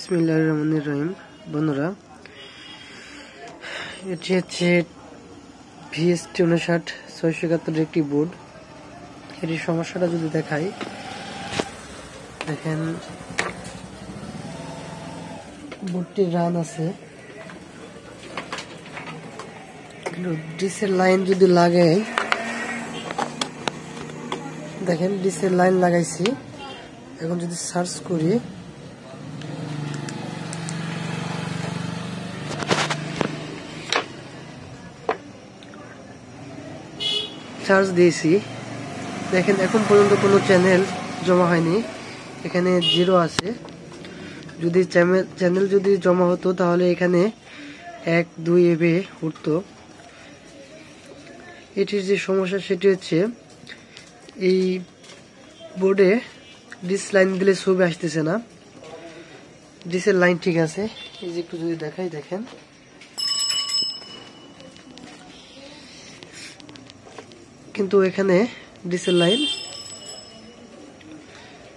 বিসমিল্লাহির রহমানির রহিম। বন্ধুরা, এটি হচ্ছে VST 59 একটি বোর্ড। এটির সমস্যাটা যদি দেখাই, দেখেন বোর্ডটির রান আছে, ডিসের লাইন যদি লাগে, দেখেন ডিসের লাইন লাগাইছি। এখন যদি সার্চ করি, চার্জ দিয়েছি, দেখেন এখন পর্যন্ত কোনো চ্যানেল জমা হয়নি, এখানে 0 আছে। যদি চ্যানেল যদি জমা হতো তাহলে এখানে 1, 2 এভাবে উঠতো। এটির যে সমস্যা সেটি হচ্ছে এই বোর্ডে ডিস লাইন দিলে ছবি আসতেছে না। ডিসের লাইন ঠিক আছে, এই যে একটু যদি দেখাই, দেখেন কিন্তু এখানে ডিসের লাইন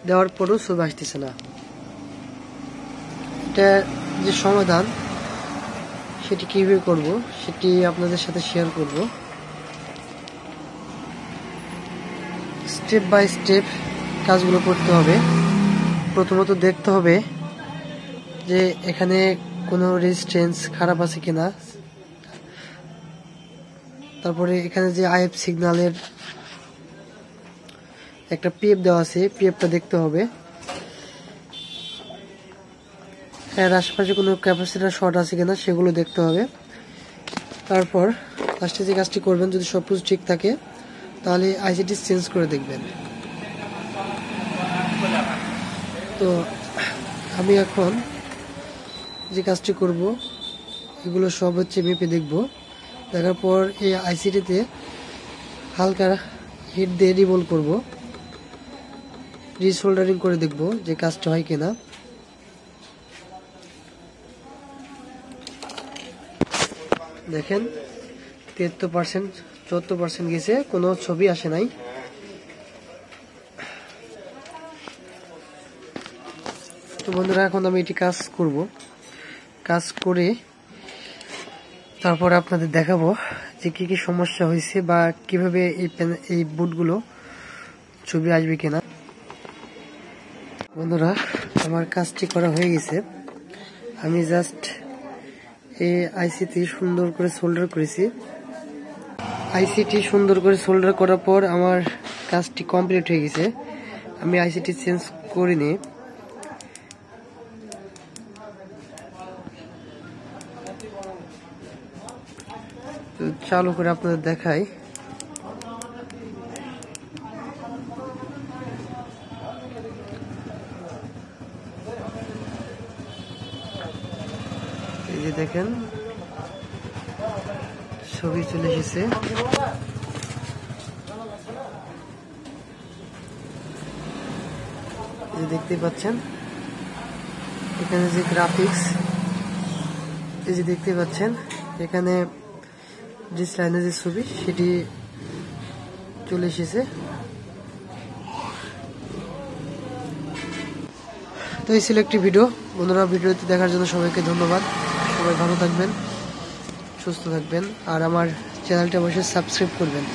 দেওয়ার পরও ছবি আসতেছে না। এটা যে সমাধান সেটি কিভাবে করব সেটি আপনাদের সাথে শেয়ার করব। স্টেপ বাই স্টেপ কাজগুলো করতে হবে। প্রথমত দেখতে হবে যে এখানে কোনো রেজিস্ট্যান্স খারাপ আছে কিনা। তারপরে এখানে যে IF সিগন্যালের একটা PF দেওয়া আছে, PFটা দেখতে হবে। এর আশেপাশে কোনো ক্যাপাসিটর শর্ট আছে কিনা সেগুলো দেখতে হবে। তারপর লাস্টে যে কাজটি করবেন, যদি সবকিছু ঠিক থাকে তাহলে ICT চেঞ্জ করে দেখবেন। তো আমি এখন যে কাজটি করব, এগুলো সব হচ্ছে মেপে দেখব। দেখার পর এই ICTতে হালকা হিট দিয়ে রিভলভ করব, রিসোল্ডারিং করে দেখব যে কাজটা হয় কিনা। দেখেন 73%, 74% গেছে, কোনো ছবি আসে নাই। তো বন্ধুরা, এখন আমি এটি কাজ করব। কাজ করে তারপর আপনাদের দেখাবো যে কি কি সমস্যা হয়েছে বা কিভাবে এই বোর্ডগুলো ছবি আসবে কিনা। বন্ধুরা, আমার কাজটি করা হয়ে গেছে। আমি জাস্ট এই ICT সুন্দর করে সোল্ডার করেছি। ICT সুন্দর করে সোল্ডার করার পর আমার কাজটি কমপ্লিট হয়ে গেছে। আমি ICT চেঞ্জ করিনি। চালু করে আপনাদের দেখাই। এই যে দেখেন ছবি চলে এসেছে। এই দেখতে পাচ্ছেন এখানে যে গ্রাফিক্স, এই যে দেখতে পাচ্ছেন এখানে ডিস লাইনের যে ছবি সেটি চলে এসেছে। তো এই ছিল একটি ভিডিও। বন্ধুরা, ভিডিওটি দেখার জন্য সবাইকে ধন্যবাদ। সবাই ভালো থাকবেন, সুস্থ থাকবেন, আর আমার চ্যানেলটা অবশ্যই সাবস্ক্রাইব করবেন।